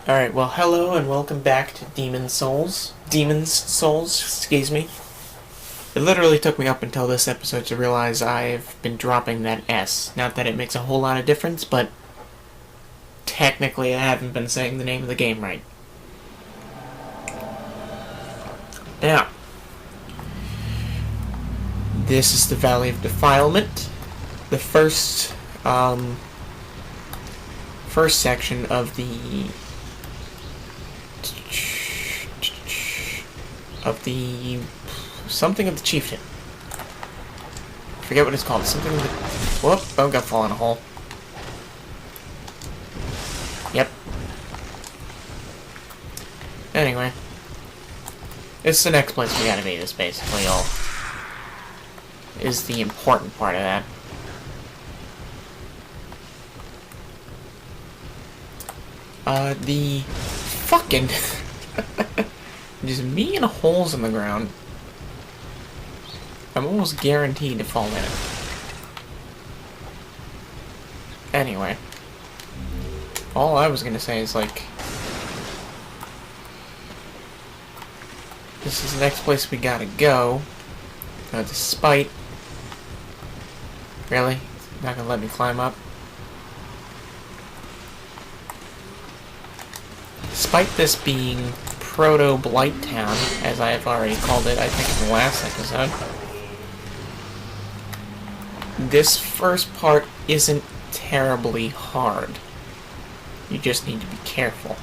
Alright, well, hello and welcome back to Demon's Souls, excuse me. It literally took me up until this episode to realize I've been dropping that S. Not that it makes a whole lot of difference, but technically I haven't been saying the name of the game right. Now, this is the Valley of Defilement, the first section of the something of the chieftain. I forget what it's called. Something of the... Whoop, oh, got fall in a hole. Yep. Anyway. It's the next place we gotta be, is basically all. Is the important part of that. The fucking... Just me and holes in the ground. I'm almost guaranteed to fall in it. Anyway. All I was gonna say is, like... This is the next place we gotta go. Despite... Really? Not gonna let me climb up? Despite this being Proto Blighttown, as I have already called it, I think, in the last episode, this first part isn't terribly hard. You just need to be careful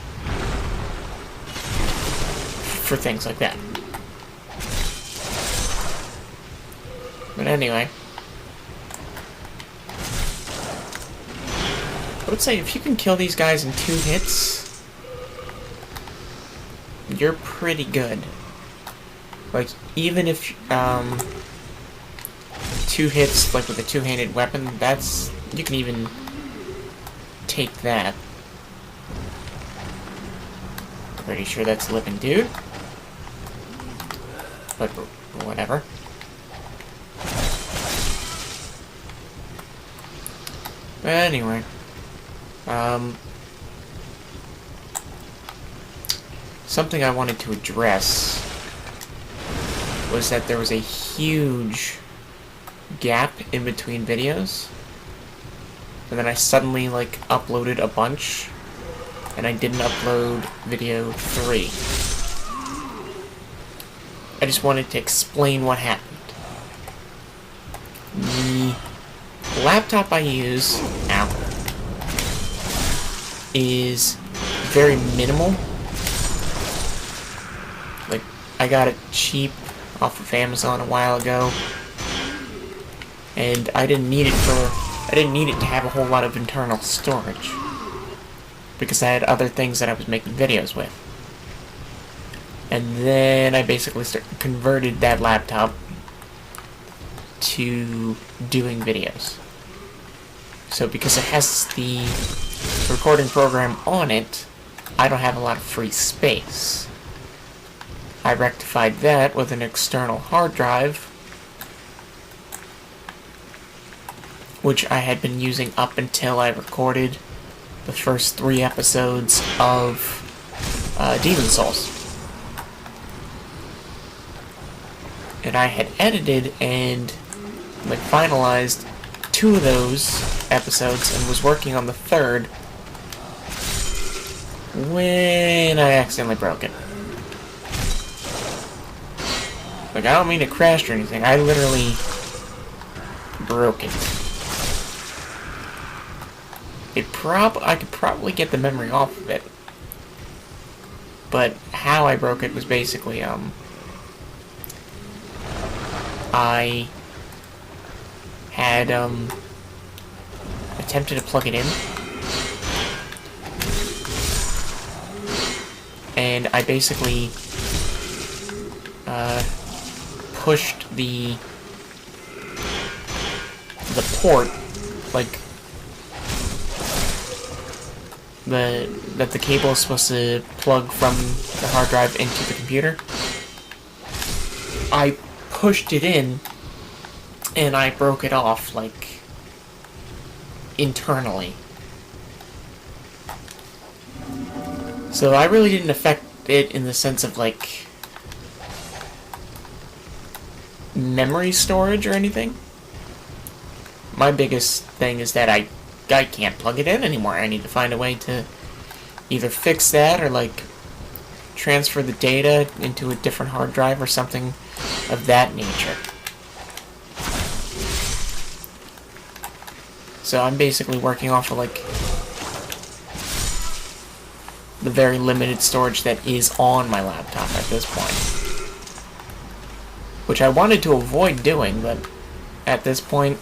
for things like that. But anyway, I would say if you can kill these guys in 2 hits, you're pretty good. Like, even if 2 hits, like with a 2-handed weapon, that's... you can even take that. Pretty sure that's a living dude. But whatever. But anyway. Something I wanted to address was that there was a huge gap in between videos, and then I suddenly, like, uploaded a bunch, and I didn't upload video 3. I just wanted to explain what happened. The laptop I use now is very minimal. Like, I got it cheap off of Amazon a while ago, and I didn't need it to have a whole lot of internal storage, because I had other things that I was making videos with. And then I basically converted that laptop to doing videos. So because it has the recording program on it, I don't have a lot of free space. I rectified that with an external hard drive, which I had been using up until I recorded the first 3 episodes of Demon's Souls. And I had edited and, like, finalized 2 of those episodes and was working on the 3rd when I accidentally broke it. Like, I don't mean it crashed or anything, I literally broke it. I could probably get the memory off of it, but how I broke it was basically, I had, attempted to plug it in, and I basically, pushed the port, like, that the cable is supposed to plug from the hard drive into the computer. I pushed it in, and I broke it off, like, internally. So I really didn't affect it in the sense of, like, memory storage or anything. My biggest thing is that I can't plug it in anymore. I need to find a way to either fix that or, like, transfer the data into a different hard drive or something of that nature. So I'm basically working off of, like, the very limited storage that is on my laptop at this point. Which I wanted to avoid doing, but at this point,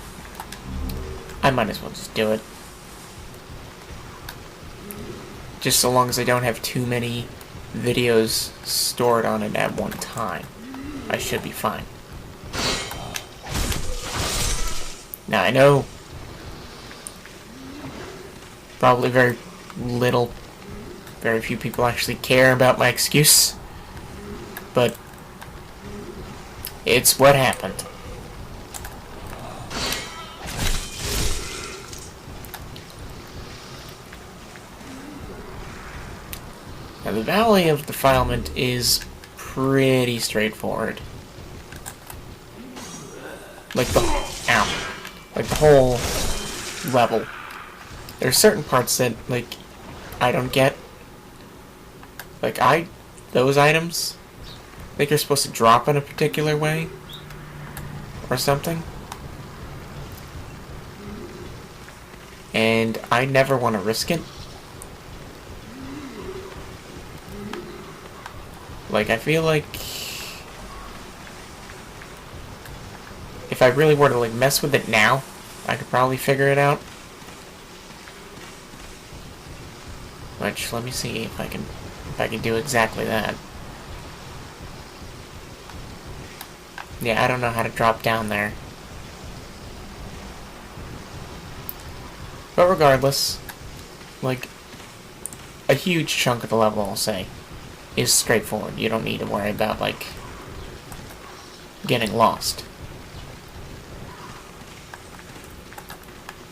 I might as well just do it. Just so long as I don't have too many videos stored on it at one time, I should be fine. Now, I know probably very few people actually care about my excuse, but it's what happened. Now, the Valley of Defilement is pretty straightforward. Like the whole level. There are certain parts that, like, I don't get. Like, those items, I think you're supposed to drop in a particular way, or something. And I never want to risk it. Like, I feel like if I really were to, like, mess with it now, I could probably figure it out. Which, let me see if I can do exactly that. Yeah, I don't know how to drop down there. But regardless, like, a huge chunk of the level, I'll say, is straightforward. You don't need to worry about, like, getting lost.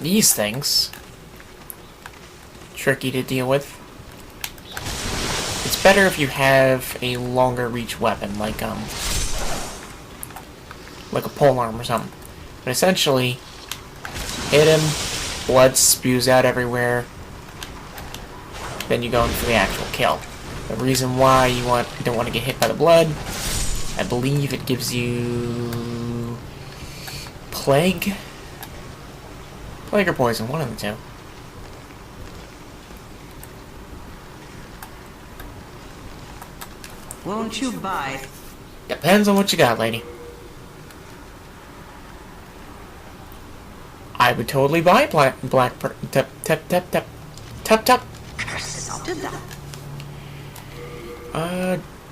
These things, tricky to deal with. It's better if you have a longer reach weapon, like a polearm or something. But essentially, hit him, blood spews out everywhere, then you go in for the actual kill. The reason why you don't want to get hit by the blood, I believe it gives you plague or poison, one of the two. Won't you buy? Depends on what you got, lady. I would totally buy Tap.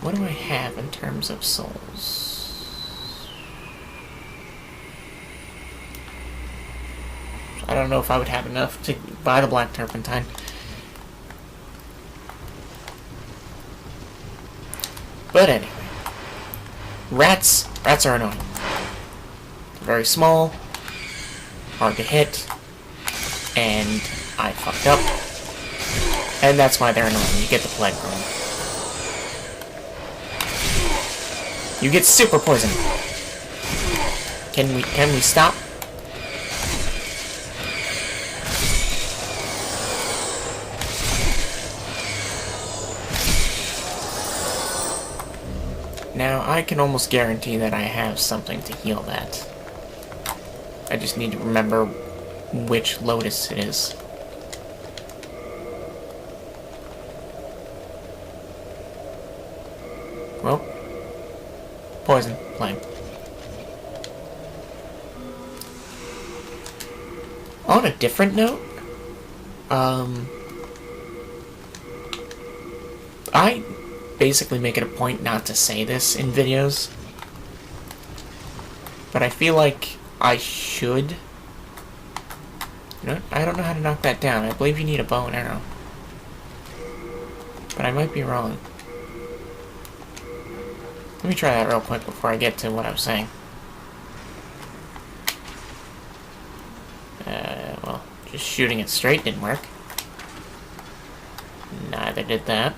What do I have in terms of souls? I don't know if I would have enough to buy the Black Turpentine. But anyway, rats are annoying. Very small, hard to hit, and I fucked up. And that's why they're annoying. You get the plague from them. You get super poison. Can we stop? Now, I can almost guarantee that I have something to heal that. I just need to remember which Lotus it is. Well, poison, flame. On a different note, I basically make it a point not to say this in videos, but I feel like I should. You know, I don't know how to knock that down. I believe you need a bow and arrow, but I might be wrong. Let me try that real quick before I get to what I was saying. Well, just shooting it straight didn't work. Neither did that.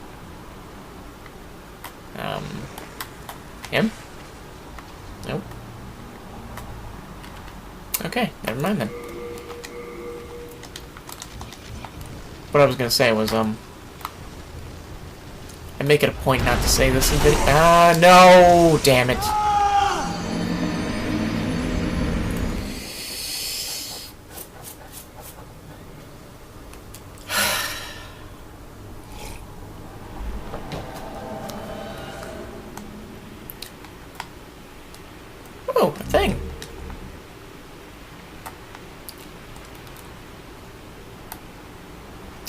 Him? Nope. Okay, never mind then. What I was gonna say was, I make it a point not to say this in video. Ah, no! Damn it. Oh, a thing.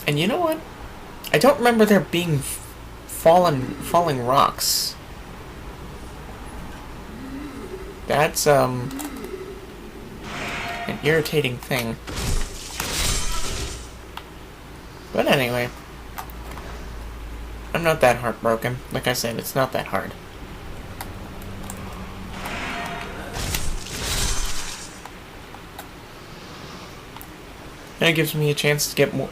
And you know what? I don't remember there being falling rocks. That's, an irritating thing. But anyway, I'm not that heartbroken. Like I said, it's not that hard. And it gives me a chance to get more,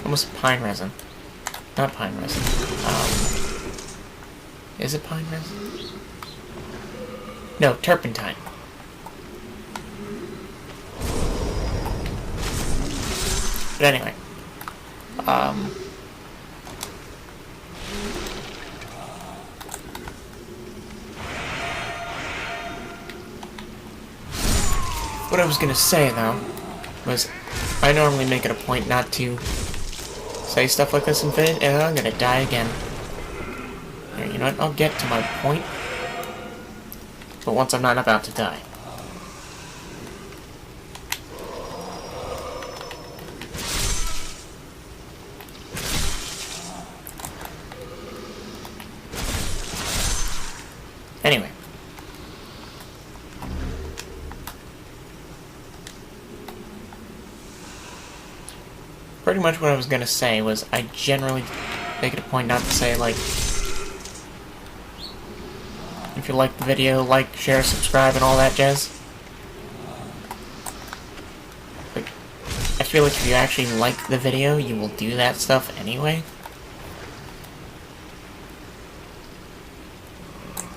almost pine resin. Not pine resin. Is it pine resin? No, turpentine. But anyway, what I was gonna say though was I normally make it a point not to say stuff like this in video, and I'm gonna die again. Here, you know what? I'll get to my point, but once I'm not about to die. Anyway. Pretty much what I was gonna say was I generally make it a point not to say, like, if you like the video, like, share, subscribe, and all that jazz. Like, I feel like if you actually like the video, you will do that stuff anyway.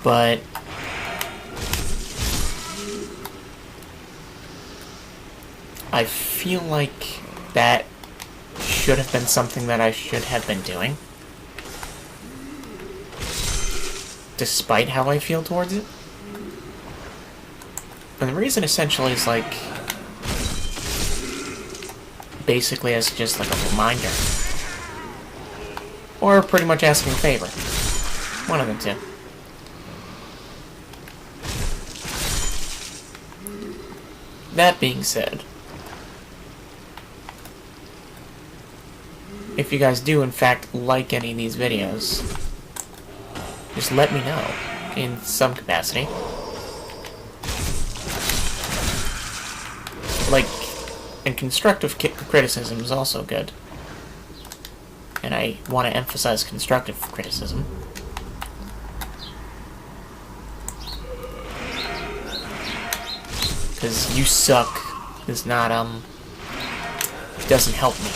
But I feel like that should have been something that I should have been doing, despite how I feel towards it. And the reason essentially is, like, basically as just like a reminder, or pretty much asking a favor. One of the two. That being said, if you guys do in fact like any of these videos, just let me know in some capacity. Like, and constructive criticism is also good. And I want to emphasize constructive criticism. Because you suck is not, doesn't help me.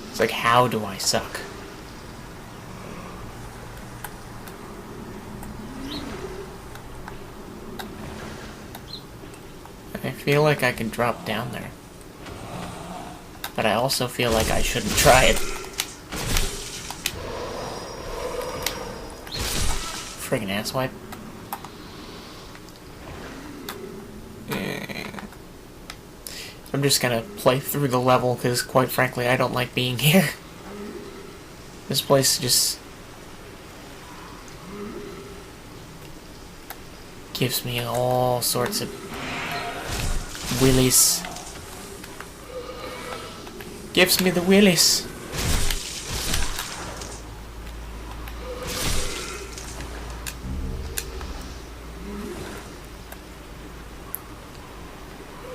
It's like, how do I suck? I feel like I can drop down there. But I also feel like I shouldn't try it. Friggin' asswipe. I'm just gonna play through the level, because quite frankly, I don't like being here. This place just gives me all sorts of willies. Gives me the willies.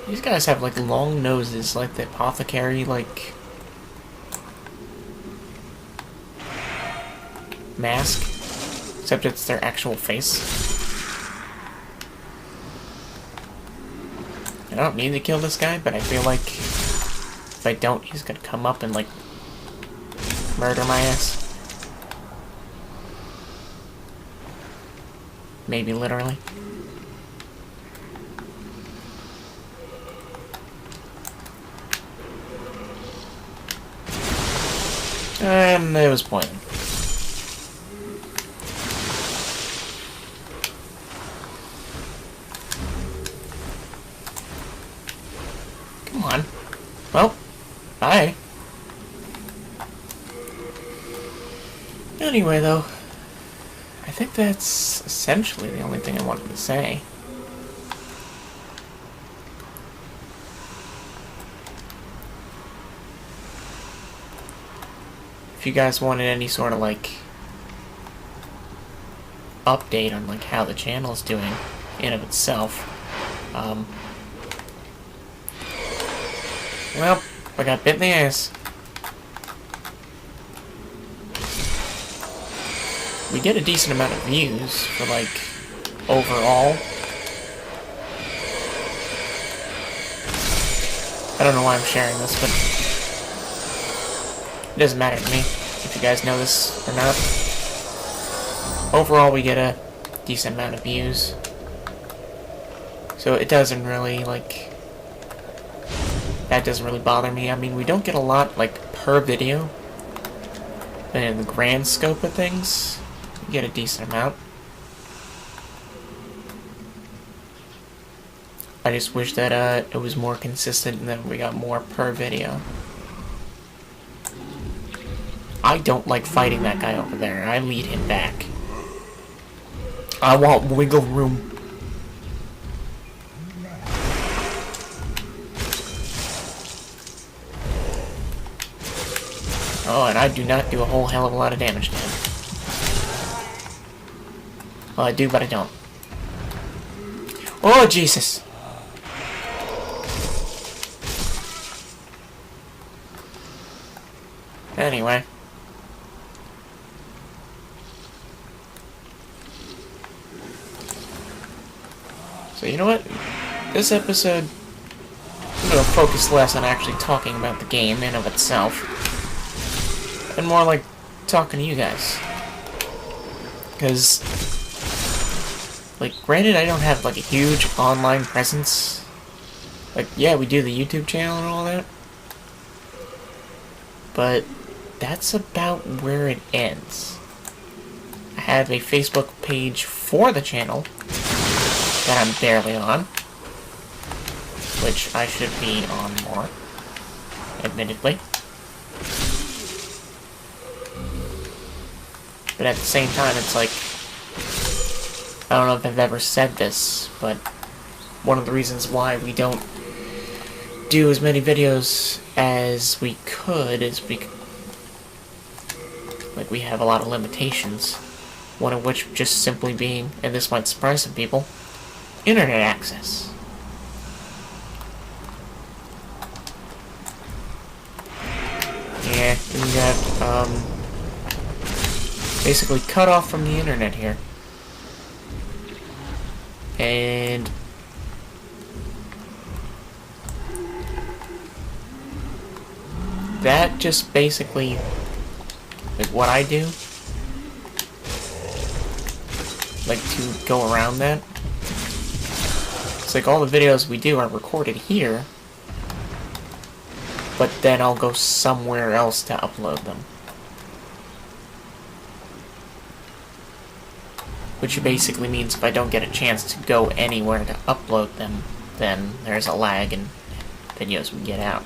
These guys have, like, long noses, like the apothecary, like, mask, except it's their actual face. I don't need to kill this guy, but I feel like if I don't, he's gonna come up and, like, murder my ass. maybe literally. And it was poison. Come on. Well, bye. Anyway, though, I think that's essentially the only thing I wanted to say. If you guys wanted any sort of, like, update on, like, how the channel's doing in of itself, well, I got bit in the ass. We get a decent amount of views for, like, overall. I don't know why I'm sharing this, but it doesn't matter to me if you guys know this or not. Overall, we get a decent amount of views. So it doesn't really, like... that doesn't really bother me. I mean, we don't get a lot, like, per video. But in the grand scope of things, we get a decent amount. I just wish that it was more consistent and that we got more per video. I don't like fighting that guy over there. I lead him back. I want wiggle room. Oh, and I do not do a whole hell of a lot of damage to him. Well, I do, but I don't. Oh, Jesus! Anyway. So, you know what? This episode, I'm going to focus less on actually talking about the game in of itself, and more like talking to you guys. Because, like, granted, I don't have, like, a huge online presence. Like, yeah, we do the YouTube channel and all that. But that's about where it ends. I have a Facebook page for the channel that I'm barely on, which I should be on more, admittedly. But at the same time, it's like, I don't know if I've ever said this, but one of the reasons why we don't do as many videos as we could is like, we have a lot of limitations. One of which just simply being, and this might surprise some people, internet access. Yeah, we got, basically cut off from the internet here. And that just basically, like, what I do, like, to go around that. It's like all the videos we do are recorded here, but then I'll go somewhere else to upload them. Which basically means if I don't get a chance to go anywhere to upload them, then there's a lag in videos we get out.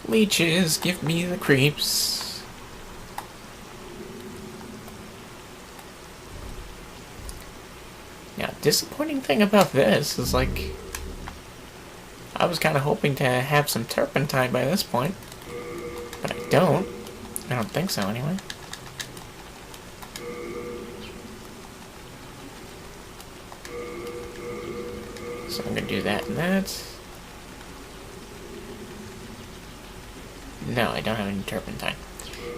Leeches, give me the creeps. Now, disappointing thing about this is, like, I was kind of hoping to have some turpentine by this point, but I don't. I don't think so, anyway. So I'm going to do that and that. No, I don't have any turpentine.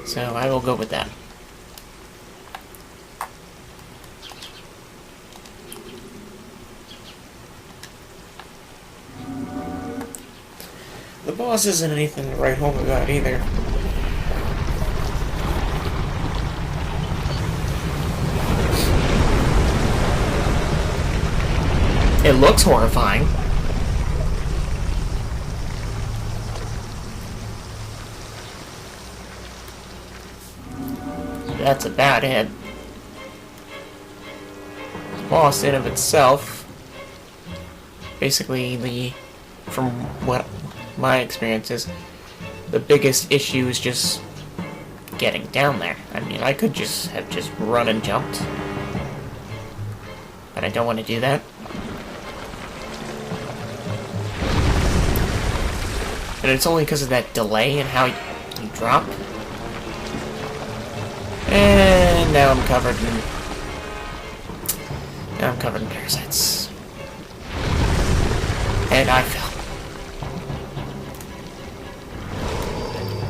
So I will go with that. The boss isn't anything to write home about either. It looks horrifying. That's about it. The boss in of itself, basically from what my experience is, the biggest issue is just getting down there. I mean, I could just have run and jumped, but I don't want to do that. And it's only because of that delay and how you drop. And now I'm covered in parasites. And I fell.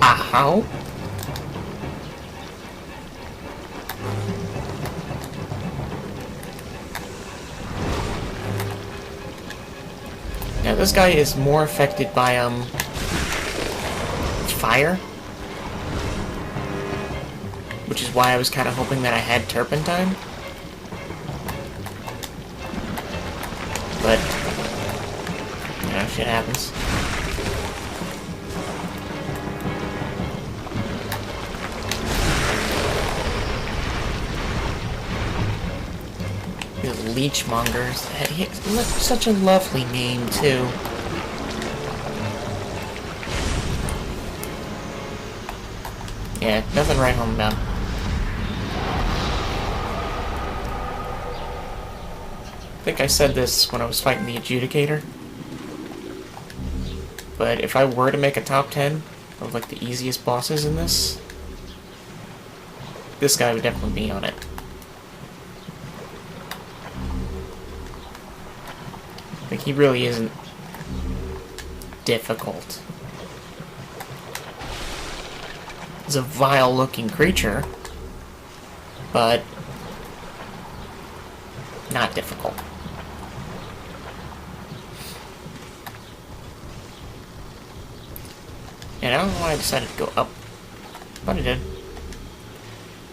Ow. Now this guy is more affected by fire, which is why I was kind of hoping that I had turpentine. But you know, shit happens. Leechmongers. Such a lovely name, too. Yeah, nothing right home about. I think I said this when I was fighting the Adjudicator. But if I were to make a top 10 of, like, the easiest bosses in this guy would definitely be on it. Like, he really isn't difficult. He's a vile-looking creature, but not difficult. And I don't know why I decided to go up, but I did.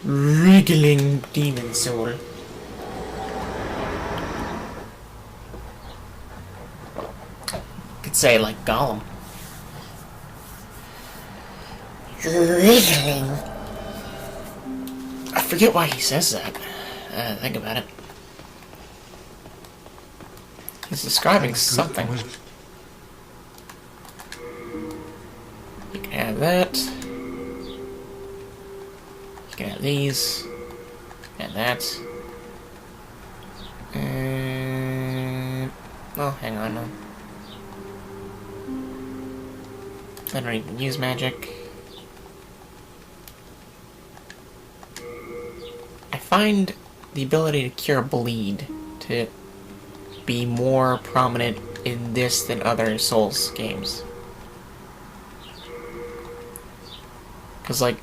Wriggling demon soul. Say like Gollum. I forget why he says that. Think about it. He's describing something. You can have that. You can have these. And that. And... oh, hang on now. I don't even use magic. I find the ability to cure bleed to be more prominent in this than other Souls games. Because, like,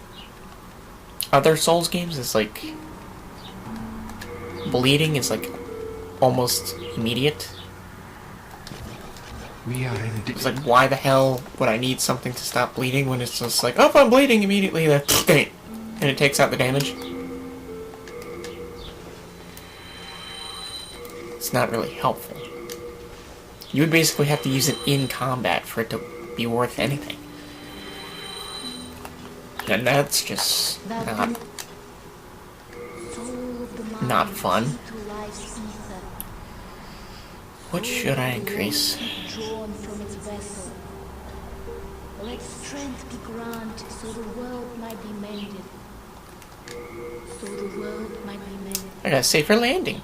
other Souls games, it's like bleeding is like almost immediate. It's like, why the hell would I need something to stop bleeding when it's just like, oh, if I'm bleeding immediately, that's great. And it takes out the damage. It's not really helpful. You would basically have to use it in combat for it to be worth anything. And that's just not fun. What should I increase? Let strength be granted, so the world might be mended. I got a safer landing.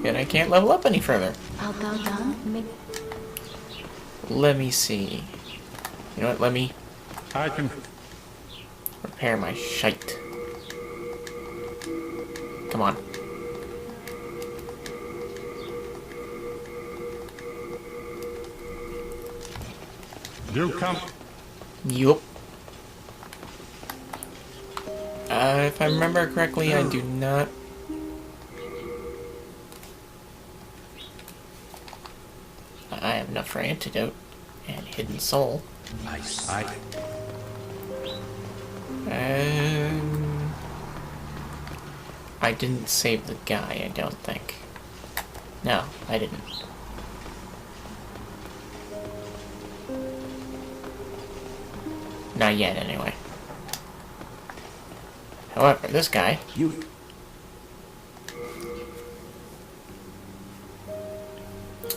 And I can't level up any further. Let me see. You know what, let me repair my shite. Come on. You come. Yup. If I remember correctly, I do not. I have enough for Antidote and Hidden Soul. Nice. I didn't save the guy, I don't think. No, I didn't. Not yet, anyway. However, this guy...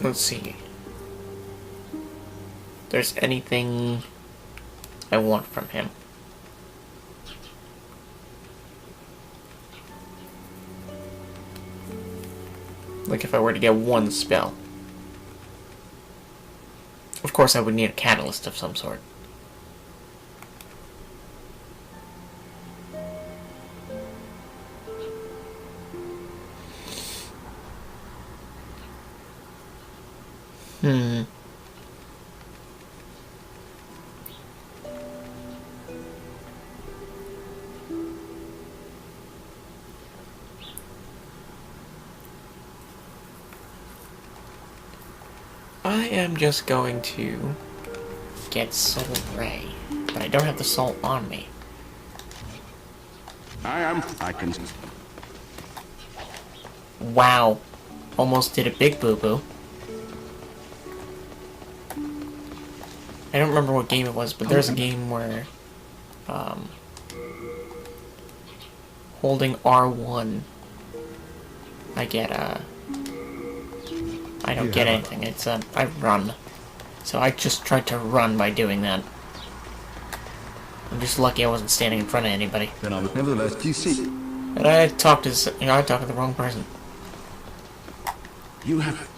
Let's see. If there's anything I want from him. Like if I were to get one spell. Of course I would need a catalyst of some sort. I am just going to get Soul Ray, but I don't have the soul on me. I can... Wow. Almost did a big boo-boo. I don't remember what game it was, but there's a game where, holding R1, I get, I don't get anything. It's, I run. So I just tried to run by doing that. I'm just lucky I wasn't standing in front of anybody. Then I would nevertheless, you see... And I talked to, I talked to the wrong person. You have...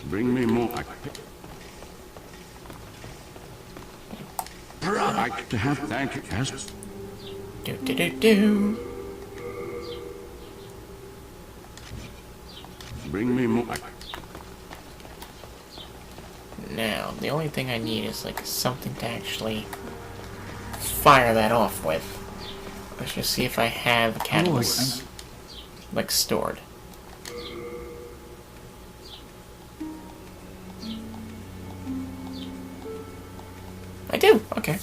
Bring me more. I to have thank you. Yes. Do. Bring me more. Now, the only thing I need is, like, something to actually fire that off with. Let's just see if I have a catalyst, like, stored. I do! Okay.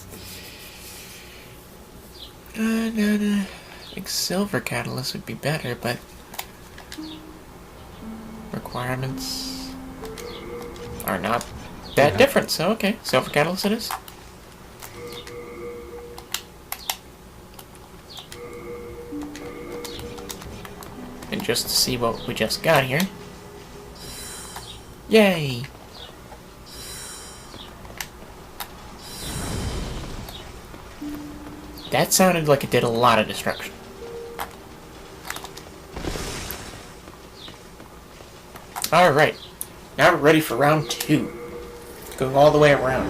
I think silver catalyst would be better, but... requirements are not that different, so okay. Silver catalyst it is. And just to see what we just got here. Yay! That sounded like it did a lot of destruction. Alright. Now we're ready for round 2. Going all the way around.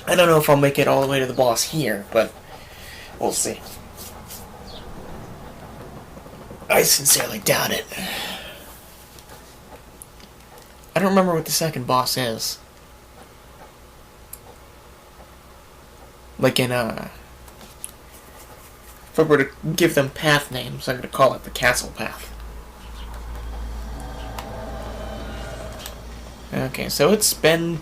I don't know if I'll make it all the way to the boss here, but we'll see. I sincerely doubt it. I don't remember what the second boss is. Like in, if I were to give them path names, I'm going to call it the castle path. Okay, so it's been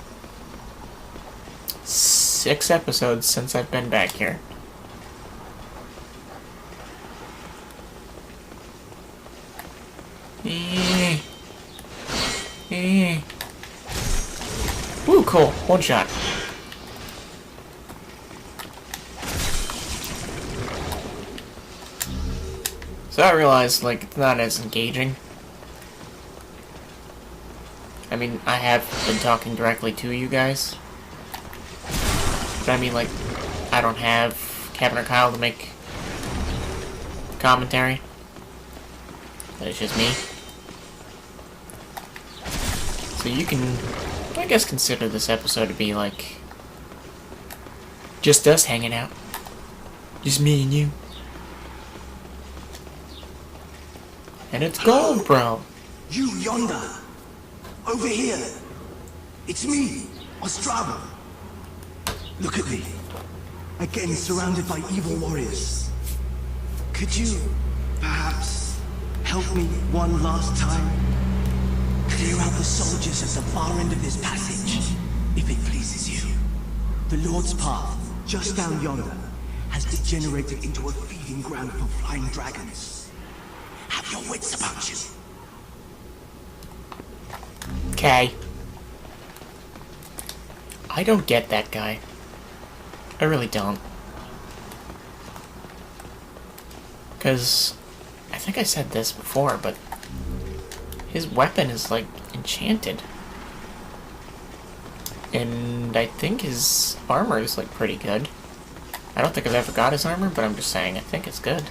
6 episodes since I've been back here. Ooh, cool. One shot. So I realized, like, it's not as engaging. I mean, I have been talking directly to you guys. But I mean, like, I don't have Kevin or Kyle to make commentary. But it's just me. So you can, I guess, consider this episode to be, like, just us hanging out. Just me and you. And it's gold, bro. You yonder. Over here. It's me, Ostrava. Look at me. Again surrounded by evil warriors. Could you, perhaps, help me one last time? Clear out the soldiers at the far end of this passage, if it pleases you. The Lord's Path, just down yonder, has degenerated into a feeding ground for flying dragons. Have your wits about you. Okay. I don't get that guy. I really don't. Because I think I said this before, but his weapon is like enchanted. And I think his armor is like pretty good. I don't think I've ever got his armor, but I'm just saying I think it's good.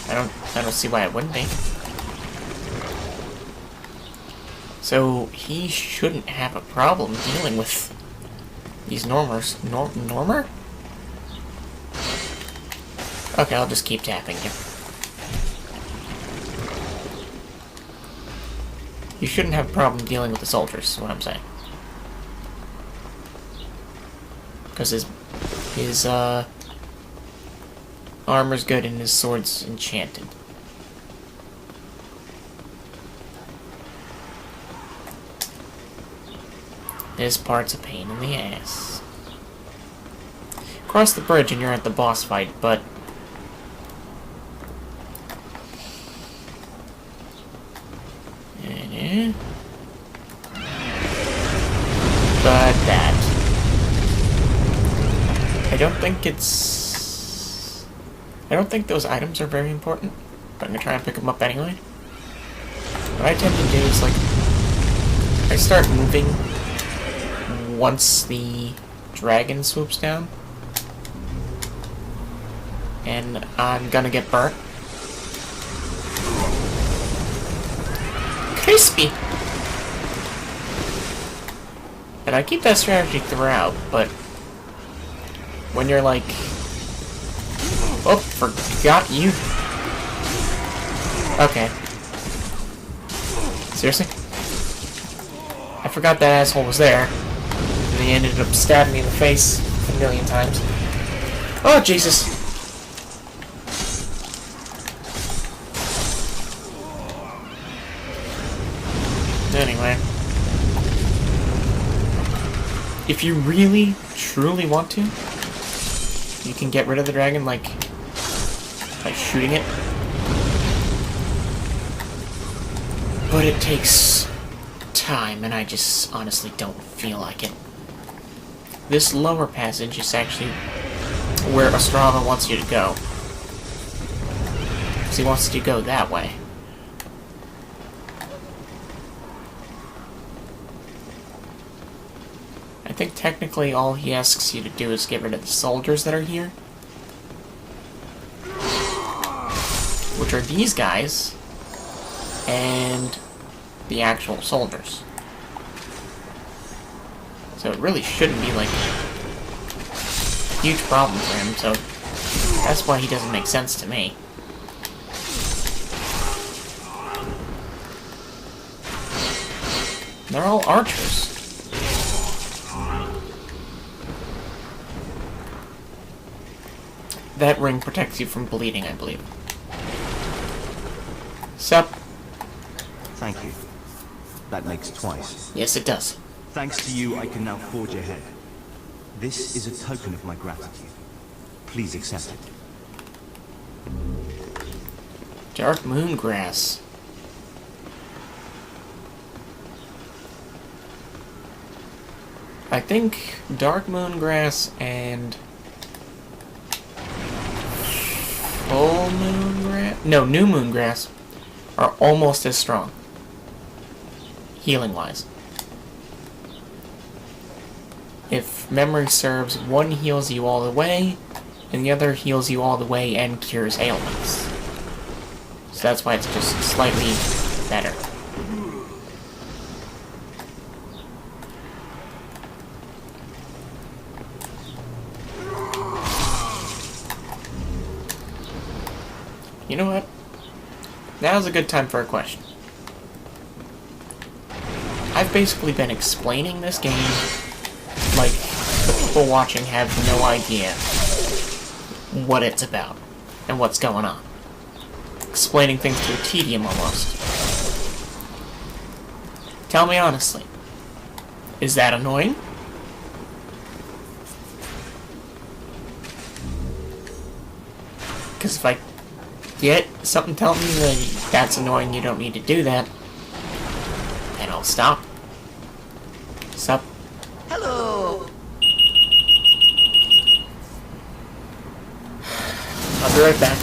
I don't see why it wouldn't be. So he shouldn't have a problem dealing with these normers. Normer? Okay, I'll just keep tapping you. You shouldn't have a problem dealing with the soldiers, is what I'm saying. Because his armor's good and his sword's enchanted. This part's a pain in the ass. Cross the bridge and you're at the boss fight, but that. I don't think those items are very important, but I'm gonna try and pick them up anyway. What I tend to do is, like, I start moving once the dragon swoops down, and I'm gonna get burnt. Crispy! And I keep that strategy throughout, but when you're like, oh, forgot you. Okay. Seriously? I forgot that asshole was there. And he ended up stabbing me in the face a million times. Oh, Jesus. Anyway. If you really, truly want to, you can get rid of the dragon, like, by shooting it. But it takes time, and I just honestly don't feel like it. This lower passage is actually where Ostrava wants you to go. Because he wants you to go that way. I think technically all he asks you to do is get rid of the soldiers that are here. Which are these guys. And the actual soldiers. So it really shouldn't be like a huge problem for him, so that's why he doesn't make sense to me. They're all archers. That ring protects you from bleeding, I believe. Sup? Thank you. That makes twice. Yes, it does. Thanks to you, I can now forge ahead. This is a token of my gratitude. Please accept it. Dark moon grass. I think dark moon grass and full moon grass? No, new moon grass are almost as strong. Healing-wise. If memory serves, one heals you all the way, and the other heals you all the way and cures ailments. So that's why it's just slightly better. You know what? Now's a good time for a question. I've basically been explaining this game like the people watching have no idea what it's about and what's going on. Explaining things to a tedium almost. Tell me honestly, is that annoying? Because if I get something telling me that that's annoying, you don't need to do that, then I'll stop. Sup? Hello. I'll be right back.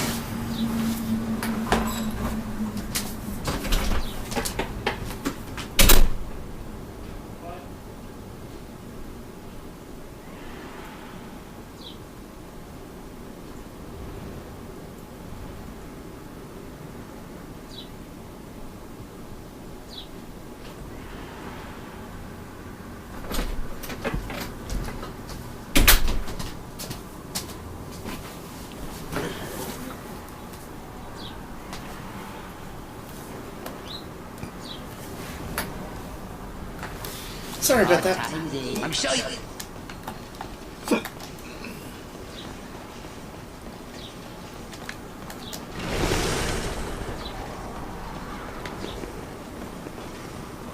Sorry about that. I'm sure you...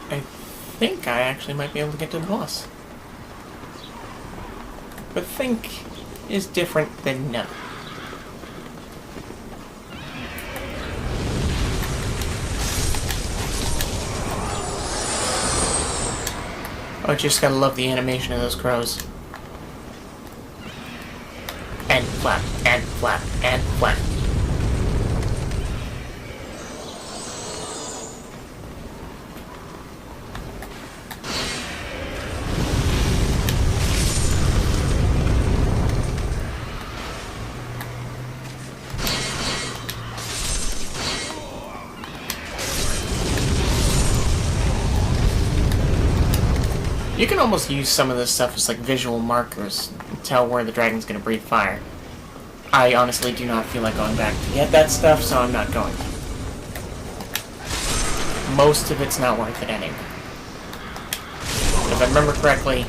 I think I actually might be able to get to the boss. But think is different than no. Oh, just gotta love the animation of those crows. And flap, and flap, and flap. You can almost use some of this stuff as like visual markers to tell where the dragon's gonna breathe fire. I honestly do not feel like going back to get that stuff, so I'm not going to. Most of it's not worth it anyway. If I remember correctly,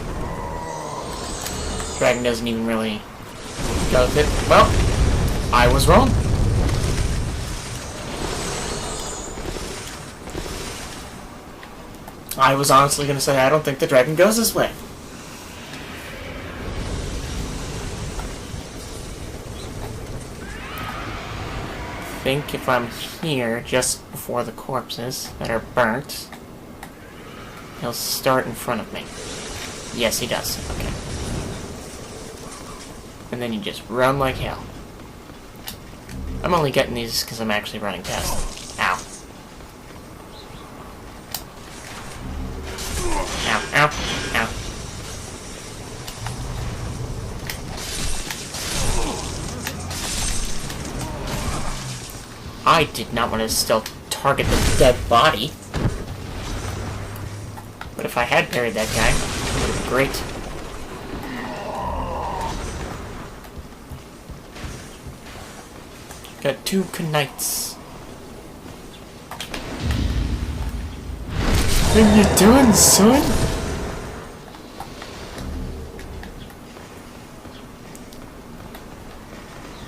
dragon doesn't even really go with it. Well, I was wrong. I was honestly going to say I don't think the dragon goes this way. I think if I'm here just before the corpses that are burnt, he'll start in front of me. Yes, he does. Okay. And then you just run like hell. I'm only getting these because I'm actually running past them. Ow. Ow, ow, ow. I did not want to still target the dead body. But if I had parried that guy, it would have been great. Got 2 knights. What are you doing, son?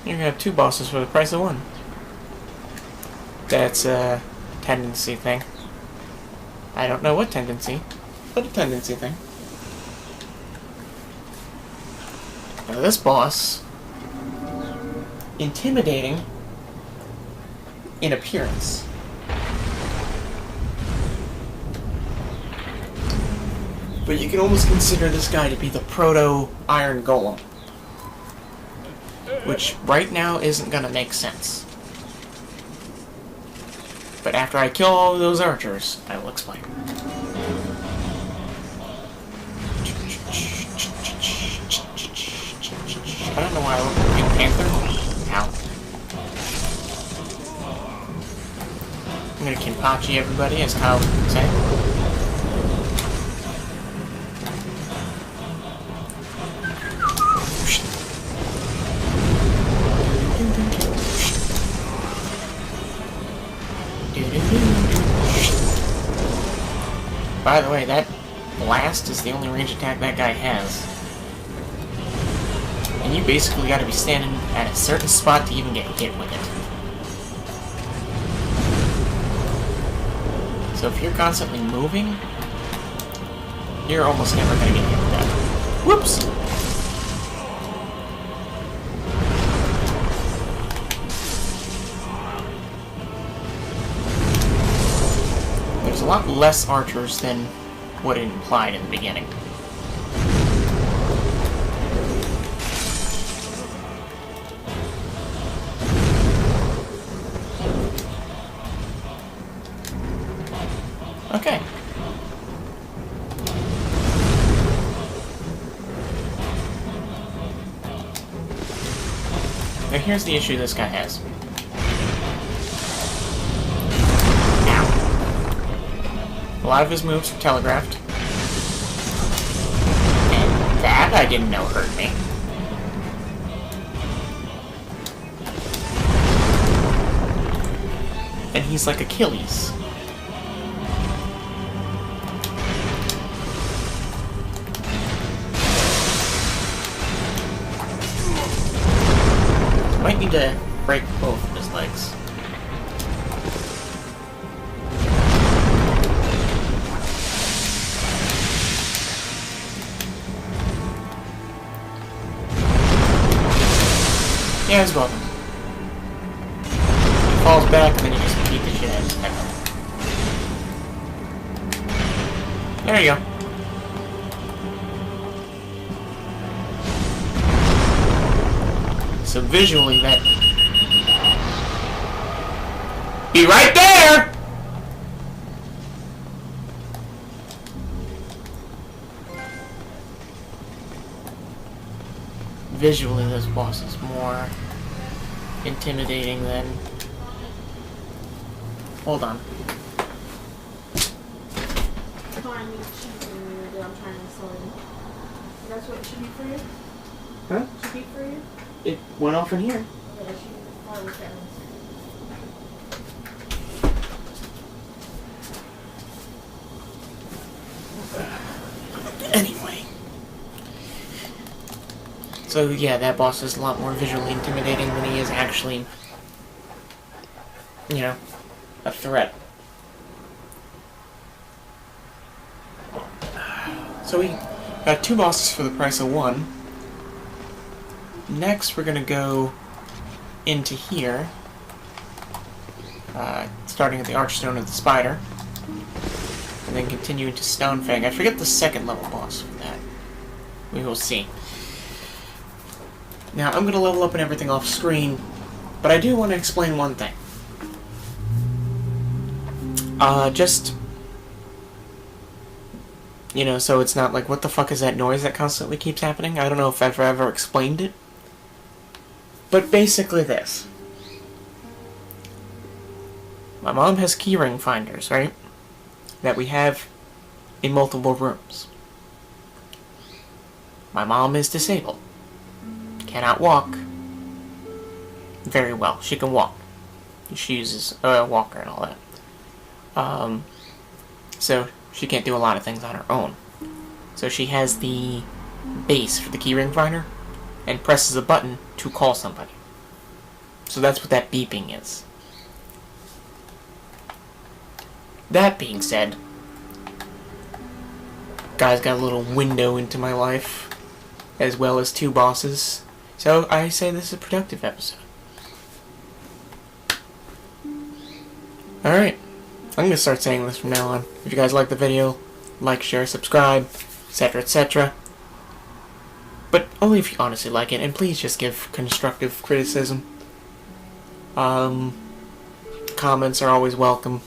You're gonna have 2 bosses for the price of 1. That's a tendency thing. I don't know what tendency, but a tendency thing. Now this boss, intimidating in appearance. But you can almost consider this guy to be the proto Iron Golem. Which right now isn't gonna make sense. But after I kill all of those archers, I will explain. I don't know why I look like a Pink Panther. Ow. I'm gonna Kenpachi everybody, as Kyle would say. By the way, that blast is the only range attack that guy has. And you basically gotta be standing at a certain spot to even get hit with it. So if you're constantly moving, you're almost never gonna get hit with that. Whoops! a lot less archers than what it implied in the beginning. Okay. Now here's the issue this guy has. Ow. A lot of his moves are telegraphed. And that I didn't know hurt me. And he's like Achilles. Might need to break both of his legs. Yeah, he's welcome. He falls back and then you just beat the shit out of his head. There you go. So visually, that... Be right there! Visually, this boss is more intimidating than... Hold on. Find me cheating that I'm trying to sell you. That's what it should be for you? Huh? Should be for you? It went off in here. Yeah, she finally found Anyway. So yeah, that boss is a lot more visually intimidating than he is actually, you know, a threat. So we got 2 bosses for the price of 1. Next, we're gonna go into here, starting at the Archstone of the Spider, and then continue into Stonefang. I forget the second level boss for that. We will see. Now, I'm gonna level up and everything off screen, but I do want to explain one thing. Just, you know, so it's not like, what the fuck is that noise that constantly keeps happening? I don't know if I've ever explained it. But basically this. My mom has keyring finders, right? That we have in multiple rooms. My mom is disabled. Cannot walk very well. She can walk. She uses a walker and all that. So she can't do a lot of things on her own. So she has the base for the keyring finder and presses a button to call somebody. So that's what that beeping is. That being said, guys got a little window into my life, as well as 2 bosses. So I say this is a productive episode. Alright, I'm going to start saying this from now on. If you guys like the video, like, share, subscribe, etc., etc. But only if you honestly like it, and please just give constructive criticism. Comments are always welcome.